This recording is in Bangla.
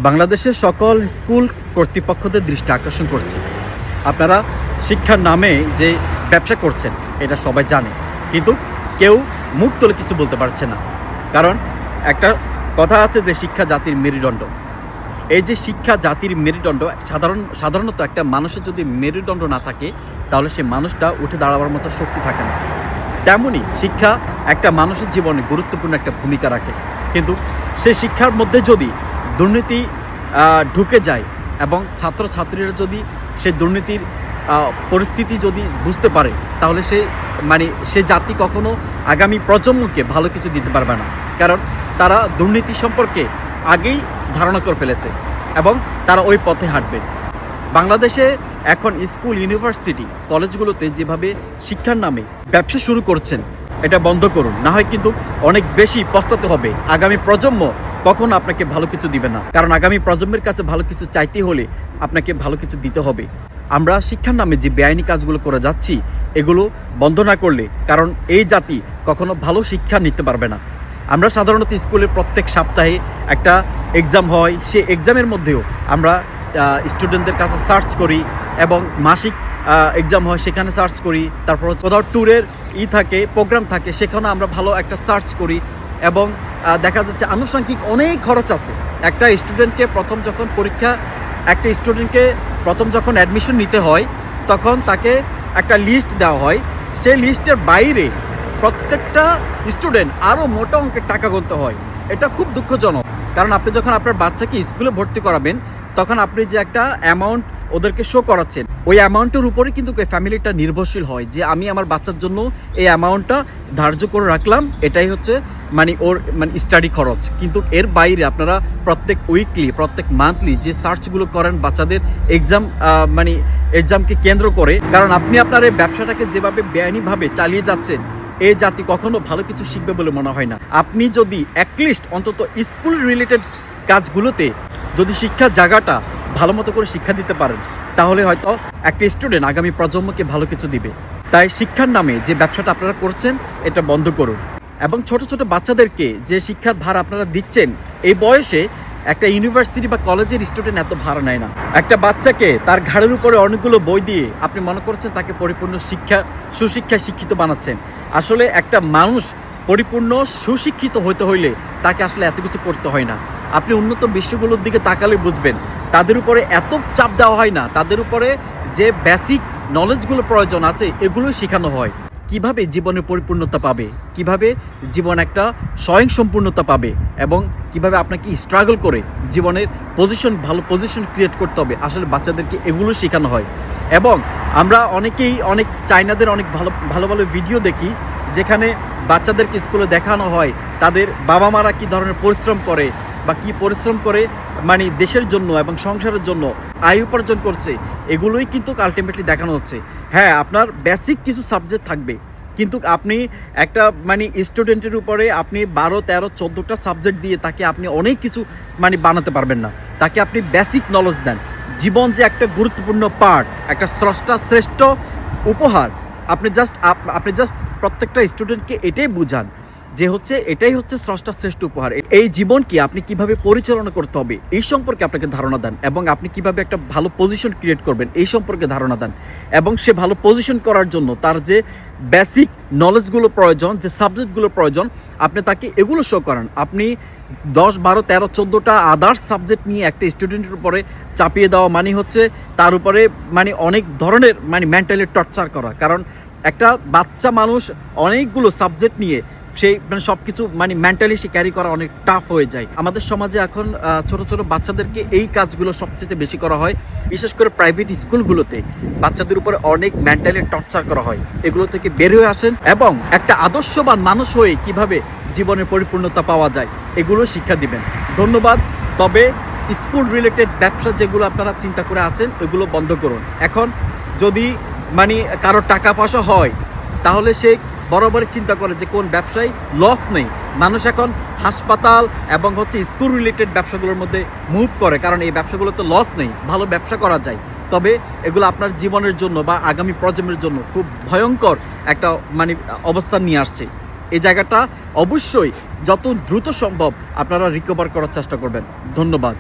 বাংলাদেশের সকল স্কুল কর্তৃপক্ষদের দৃষ্টি আকর্ষণ করছি, আপনারা শিক্ষার নামে যে ব্যবসা করছেন এটা সবাই জানে, কিন্তু কেউ মুখ তুলে কিছু বলতে পারছে না। কারণ একটা কথা আছে যে শিক্ষা জাতির মেরুদণ্ড। এই যে শিক্ষা জাতির মেরুদণ্ড, সাধারণত একটা মানুষের যদি মেরুদণ্ড না থাকে তাহলে সে মানুষটা উঠে দাঁড়াবার মতো শক্তি থাকে না। তেমনই শিক্ষা একটা মানুষের জীবনে গুরুত্বপূর্ণ একটা ভূমিকা রাখে, কিন্তু সেই শিক্ষার মধ্যে যদি দুর্নীতি ঢুকে যায় এবং ছাত্রছাত্রীরা যদি সেই দুর্নীতির পরিস্থিতি যদি বুঝতে পারে, তাহলে সে জাতি কখনো আগামী প্রজন্মকে ভালো কিছু দিতে পারবে না। কারণ তারা দুর্নীতি সম্পর্কে আগেই ধারণা করে ফেলেছে এবং তারা ওই পথে হাঁটবে। বাংলাদেশে এখন স্কুল, ইউনিভার্সিটি, কলেজগুলোতে যেভাবে শিক্ষার নামে ব্যবসা শুরু করছেন, এটা বন্ধ করুন, না হয় কিন্তু অনেক বেশি পস্তাতে হবে। আগামী প্রজন্ম কখনো আপনাকে ভালো কিছু দিবে না, কারণ আগামী প্রজন্মের কাছে ভালো কিছু চাইতে হলে আপনাকে ভালো কিছু দিতে হবে। আমরা শিক্ষার নামে যে বেআইনি কাজগুলো করে যাচ্ছি, এগুলো বন্ধ না করলে কারণ এই জাতি কখনো ভালো শিক্ষা নিতে পারবে না। আমরা সাধারণত স্কুলে প্রত্যেক সপ্তাহে একটা এক্সাম হয়, সে এক্সামের মধ্যেও আমরা স্টুডেন্টদের কাছে সার্চ করি এবং মাসিক এক্সাম হয় সেখানে সার্চ করি। তারপর কোথাও ট্যুরের থাকে, প্রোগ্রাম থাকে, সেখানে আমরা ভালো একটা সার্চ করি এবং দেখা যাচ্ছে আনুষঙ্গিক অনেক খরচ আছে। একটা স্টুডেন্টকে প্রথম যখন অ্যাডমিশন নিতে হয় তখন তাকে একটা লিস্ট দেওয়া হয়, সেই লিস্টের বাইরে প্রত্যেকটা স্টুডেন্ট আরও মোটা অঙ্কের টাকা গুনতে হয়। এটা খুব দুঃখজনক, কারণ আপনি যখন আপনার বাচ্চাকে স্কুলে ভর্তি করাবেন তখন আপনি যে একটা অ্যামাউন্ট ওদেরকে শো করাচ্ছেন, ওই অ্যামাউন্টের উপরে কিন্তু ওই ফ্যামিলিটা নির্ভরশীল হয় যে আমি আমার বাচ্চার জন্য এই অ্যামাউন্টটা ধার্য করে রাখলাম, এটাই হচ্ছে ওর স্টাডি খরচ। কিন্তু এর বাইরে আপনারা প্রত্যেক উইকলি, প্রত্যেক মান্থলি যে সার্চগুলো করেন বাচ্চাদের এক্সামকে কেন্দ্র করে, কারণ আপনি আপনার এই ব্যবসাটাকে যেভাবে বেআইনিভাবে চালিয়ে যাচ্ছেন, এই জাতি কখনো ভালো কিছু শিখবে বলে মনে হয় না। আপনি যদি অ্যাটলিস্ট অন্তত স্কুল রিলেটেড কাজগুলোতে যদি শিক্ষার জায়গাটা ভালো মতো করে শিক্ষা দিতে পারেন, তাহলে হয়তো একটা স্টুডেন্ট আগামী প্রজন্মকে ভালো কিছু দিবে। তাই শিক্ষার নামে যে ব্যবসাটা আপনারা করছেন এটা বন্ধ করুন এবং ছোট ছোট বাচ্চাদেরকে যে শিক্ষার ভার আপনারা দিচ্ছেন, এই বয়সে একটা ইউনিভার্সিটি বা কলেজের স্টুডেন্ট এত ভার নেয় না। একটা বাচ্চাকে তার ঘাড়ের উপরে অনেকগুলো বই দিয়ে আপনি মনে করছেন তাকে পরিপূর্ণ সুশিক্ষায় শিক্ষিত বানাচ্ছেন। আসলে একটা মানুষ পরিপূর্ণ সুশিক্ষিত হতে হইলে তাকে আসলে এত কিছু করতে হয় না। আপনি উন্নত বিশ্বগুলোর দিকে তাকালে বুঝবেন তাদের উপরে এত চাপ দেওয়া হয় না, তাদের উপরে যে বেসিক নলেজগুলো প্রয়োজন আছে এগুলো শেখানো হয়। কিভাবে জীবনের পরিপূর্ণতা পাবে, কিভাবে জীবন একটা স্বয়ংসম্পূর্ণতা পাবে এবং কিভাবে আপনাকে স্ট্রাগল করে জীবনের ভালো পজিশন ক্রিয়েট করতে হবে, আসলে বাচ্চাদেরকে এগুলো শেখানো হয়। এবং আমরা অনেক চাইনাদের অনেক ভালো ভালো ভিডিও দেখি যেখানে বাচ্চাদেরকে স্কুলে দেখানো হয় তাদের বাবা মারা কী ধরনের পরিশ্রম করে বা কী পরিশ্রম করে দেশের জন্য এবং সংসারের জন্য আয় উপার্জন করছে, এগুলোই কিন্তু আলটিমেটলি দেখানো হচ্ছে। হ্যাঁ, আপনার বেসিক কিছু সাবজেক্ট থাকবে, কিন্তু আপনি একটা স্টুডেন্টের উপরে আপনি 12, 13, 14টা সাবজেক্ট দিয়ে তাকে আপনি অনেক কিছু বানাতে পারবেন না। তাকে আপনি বেসিক নলেজ দেন, জীবন যে একটা গুরুত্বপূর্ণ পার্ট, একটা স্রষ্টা শ্রেষ্ঠ উপহার। আপনি জাস্ট প্রত্যেকটা স্টুডেন্টকে এটাই বুঝান যে এটাই হচ্ছে স্রষ্টা শ্রেষ্ঠ উপহার। এই জীবনকে আপনি কিভাবে পরিচালনা করতে হবে এই সম্পর্কে আপনাকে ধারণা দেন এবং আপনি কিভাবে একটা ভালো পজিশন ক্রিয়েট করবেন এই সম্পর্কে ধারণা দেন। এবং সে ভালো পজিশন করার জন্য তার যে বেসিক নলেজগুলো প্রয়োজন, যে সাবজেক্টগুলো প্রয়োজন, আপনি তাকে এগুলো শো করান। আপনি 10, 12, 13, 14টা আদার্স সাবজেক্ট নিয়ে একটা স্টুডেন্টের উপরে চাপিয়ে দেওয়া হচ্ছে তার উপরে অনেক ধরনের মেন্টালি টর্চার করা। কারণ একটা বাচ্চা মানুষ অনেকগুলো সাবজেক্ট নিয়ে সেই সব কিছু মেন্টালি সে ক্যারি করা অনেক টাফ হয়ে যায়। আমাদের সমাজে এখন ছোট ছোট বাচ্চাদেরকে এই কাজগুলো সবচেয়ে বেশি করা হয়, বিশেষ করে প্রাইভেট স্কুলগুলোতে বাচ্চাদের উপরে অনেক মেন্টালি টর্চার করা হয়। এগুলো থেকে বের হয়ে আসেন এবং একটা আদর্শবান মানুষ হয়ে কিভাবে জীবনের পরিপূর্ণতা পাওয়া যায় এগুলো শিক্ষা দিবেন। ধন্যবাদ। তবে স্কুল রিলেটেড ব্যবসা যেগুলো আপনারা চিন্তা করে আছেন এগুলো বন্ধ করুন। এখন যদি কারো টাকা পয়সা হয় তাহলে সে বরাবরই চিন্তা করে যে কোন ব্যবসায় লস নেই। মানুষ এখন হাসপাতাল এবং স্কুল রিলেটেড ব্যবসাগুলোর মধ্যে মুভ করে, কারণ এই ব্যবসাগুলোতে লস নেই, ভালো ব্যবসা করা যায়। তবে এগুলো আপনার জীবনের জন্য বা আগামী প্রজন্মের জন্য খুব ভয়ঙ্কর একটা অবস্থান নিয়ে আসছে। এই জায়গাটা অবশ্যই যত দ্রুত সম্ভব আপনারা রিকভার করার চেষ্টা করবেন। ধন্যবাদ।